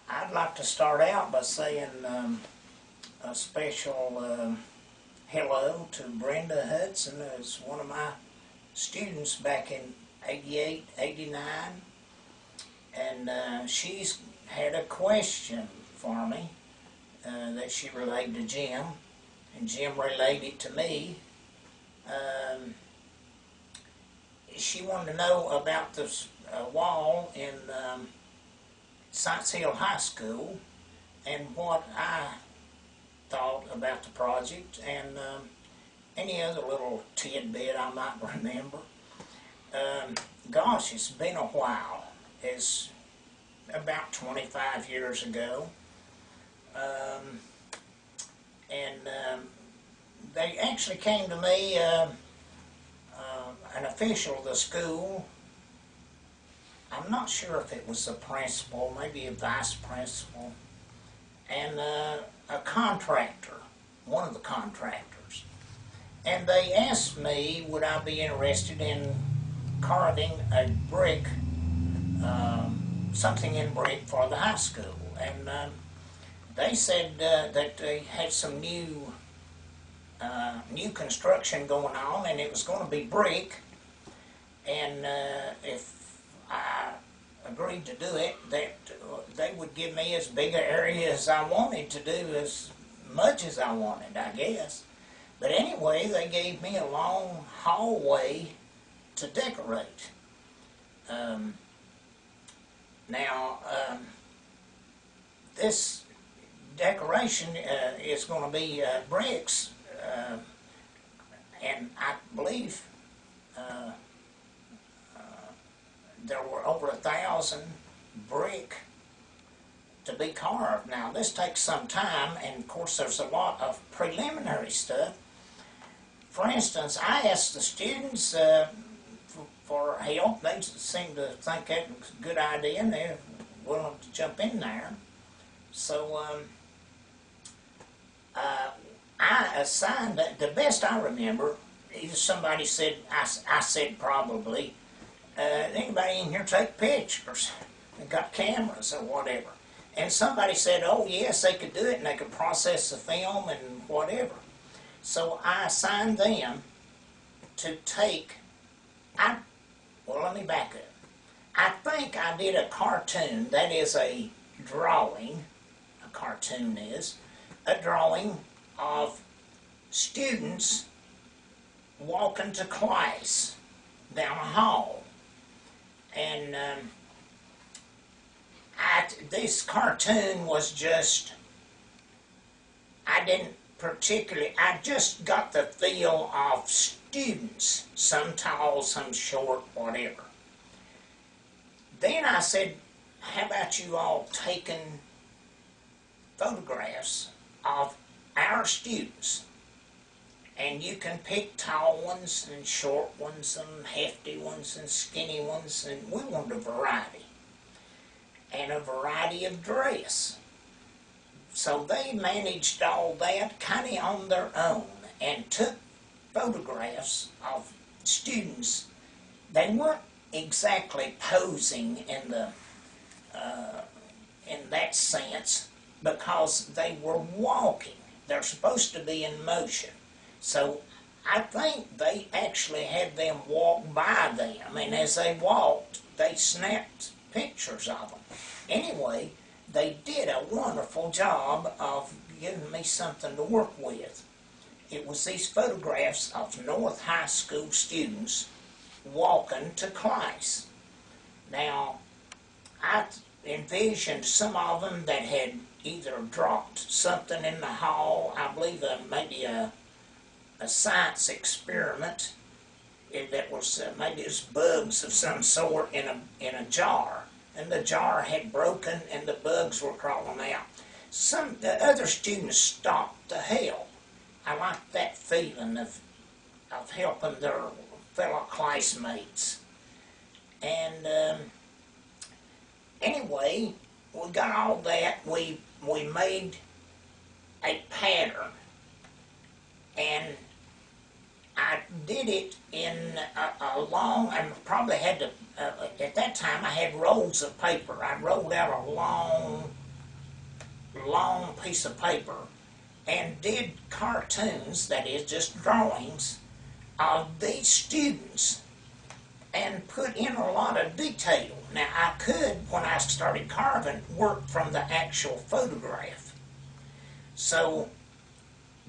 I'd like to start out by saying a special hello to Brenda Hudson, who's one of my students back in '88, '89, and she's had a question for me that she relayed to Jim, and Jim relayed it to me. She wanted to know about this wall in Science Hill High School and what I thought about the project and any other little tidbit I might remember. Gosh, it's been a while. It's about 25 years ago. They actually came to me, an official of the school. I'm not sure if it was the principal, maybe a vice principal, and a contractor, one of the contractors. And they asked me, would I be interested in carving a brick, something in brick for the high school. And they said that they had some new construction going on, and it was going to be brick. And if I agreed to do it, that they would give me as big an area as I wanted to do, as much as I wanted, I guess. But anyway, they gave me a long hallway to decorate. This decoration is going to be bricks, and I believe there were over 1,000 brick to be carved. Now this takes some time, and of course there's a lot of preliminary stuff. For instance, I asked the students for help. They seemed to think that was a good idea, and they're willing to jump in there. So I assigned, the best I remember, either somebody said, I said probably, anybody in here take pictures? They got cameras or whatever. And somebody said, oh yes, they could do it, and they could process the film and whatever. So I assigned them to take, well, let me back up. I think I did a cartoon, that is a drawing, a cartoon is, a drawing of students walking to class down a hall. And this cartoon was just, I just got the feel of students, some tall, some short, whatever. Then I said, how about you all taking photographs of our students? And you can pick tall ones and short ones and hefty ones and skinny ones, and we want a variety. And a variety of dress. So they managed all that kind of on their own and took photographs of students. They weren't exactly posing in that sense, because they were walking. They're supposed to be in motion. So I think they actually had them walk by them, and as they walked, they snapped pictures of them. Anyway, they did a wonderful job of giving me something to work with. It was these photographs of North High School students walking to class. Now, I envisioned some of them that had either dropped something in the hall, I believe maybe a science experiment that was maybe it was bugs of some sort in a jar, and the jar had broken and the bugs were crawling out. The other students stopped to help. I liked that feeling of helping their fellow classmates. And anyway, we got all that. We made a pattern, and I did it in a long, I probably had to, at that time I had rolls of paper. I rolled out a long long piece of paper and did cartoons, that is, just drawings, of these students and put in a lot of detail. Now, I could, when I started carving, work from the actual photograph. So,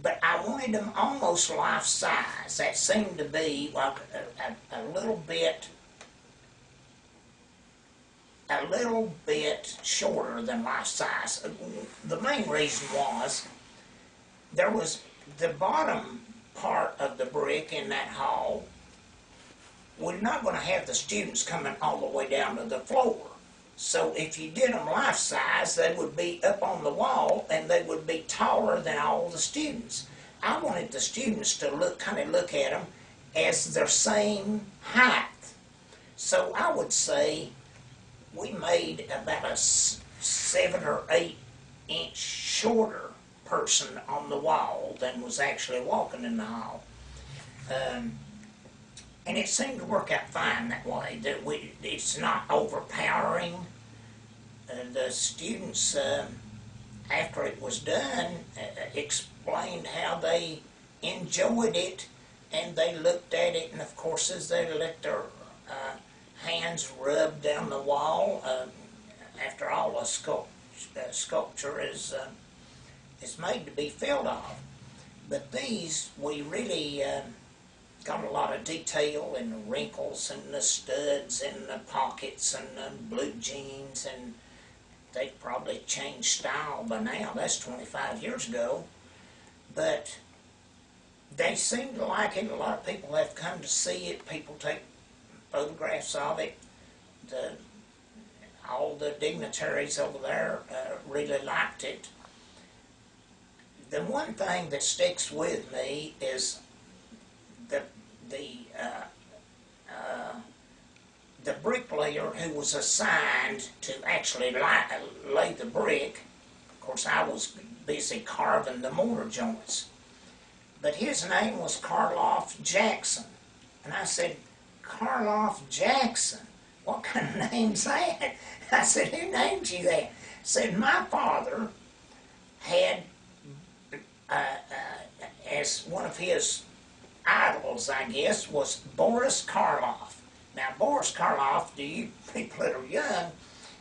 but I wanted them almost life-size. That seemed to be like a little bit shorter than life-size. The main reason was there was the bottom part of the brick in that hall. We're not going to have the students coming all the way down to the floor. So if you did them life-size, they would be up on the wall and they would be taller than all the students. I wanted the students to kind of look at them as their same height. So I would say we made about a 7 or 8 inch shorter person on the wall than was actually walking in the hall. And it seemed to work out fine that way. That it's not overpowering. The students, after it was done, explained how they enjoyed it, and they looked at it, and of course as they let their hands rub down the wall, after all, a sculpture is made to be filled off. But these, we really got a lot of detail in the wrinkles and the studs and the pockets and the blue jeans, and they've probably changed style by now. That's 25 years ago. But they seem to like it. A lot of people have come to see it. People take photographs of it. All the dignitaries over there really liked it. The one thing that sticks with me is the bricklayer who was assigned to actually lay the brick. Of course, I was busy carving the mortar joints. But his name was Karloff Jackson. And I said, Karloff Jackson? What kind of name's that? I said, who named you that? He said, my father had, as one of his idols, I guess, was Boris Karloff. Now, Boris Karloff, to you people that are young,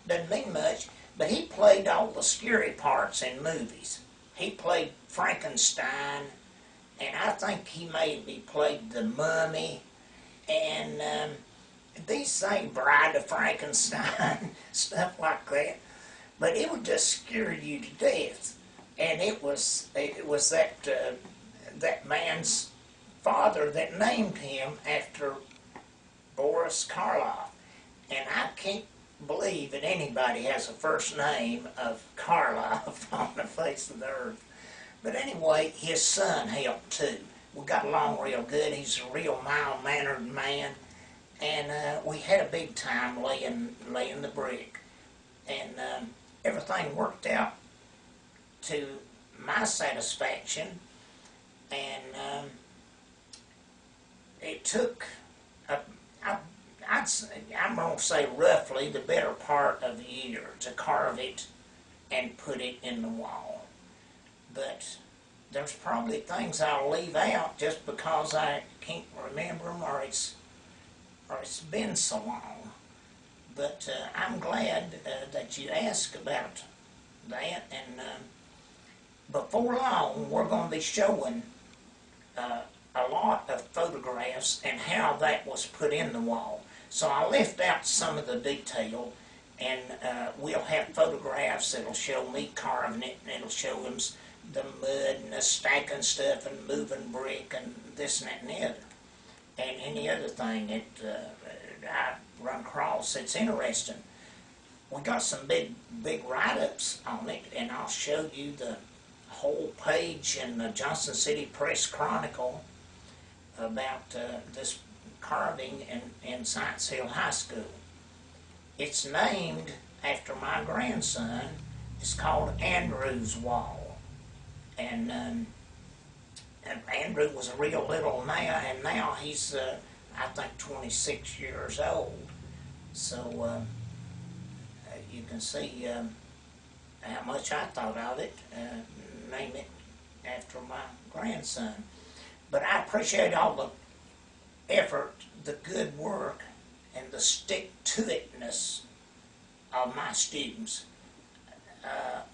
doesn't mean much, but he played all the scary parts in movies. He played Frankenstein, and I think he maybe played the Mummy, and these things, Bride of Frankenstein, stuff like that. But it would just scare you to death. And it was that man's father that named him after Boris Karloff. And I can't believe that anybody has a first name of Karloff on the face of the earth. But anyway, his son helped too. We got along real good. He's a real mild-mannered man. And we had a big time laying the brick. And everything worked out to my satisfaction. And it took, I'm going to say roughly the better part of a year to carve it and put it in the wall. But there's probably things I'll leave out just because I can't remember them, or it's been so long. But I'm glad that you asked about that, and before long we're going to be showing a lot of photographs and how that was put in the wall. So I left out some of the detail, and we'll have photographs that'll show me carving it, and it'll show them the mud and the stacking stuff and moving brick and this and that and the other. And any other thing that I run across that's interesting. We got some big write-ups on it, and I'll show you the whole page in the Johnson City Press Chronicle about this carving in Science Hill High School. It's named after my grandson. It's called Andrew's Wall. And Andrew was a real little now, and now he's, I think, 26 years old. So you can see how much I thought of it, name it after my grandson. But I appreciate all the effort, the good work, and the stick-to-itness of my students.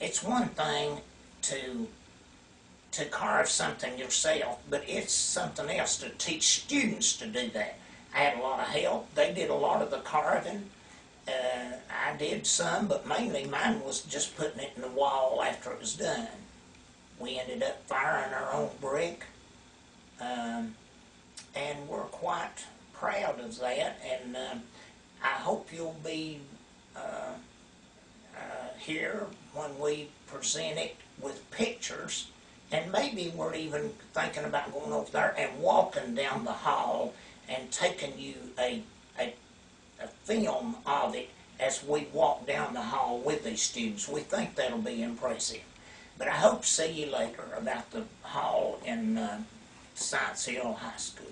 It's one thing to carve something yourself, but it's something else to teach students to do that. I had a lot of help. They did a lot of the carving. I did some, but mainly mine was just putting it in the wall after it was done. We ended up firing our own brick, and we're quite proud of that, and I hope you'll be here when we present it with pictures, and maybe we're even thinking about going over there and walking down the hall and taking you a film of it as we walk down the hall with these students. We think that'll be impressive. But I hope to see you later about the hall in Science Hill High School.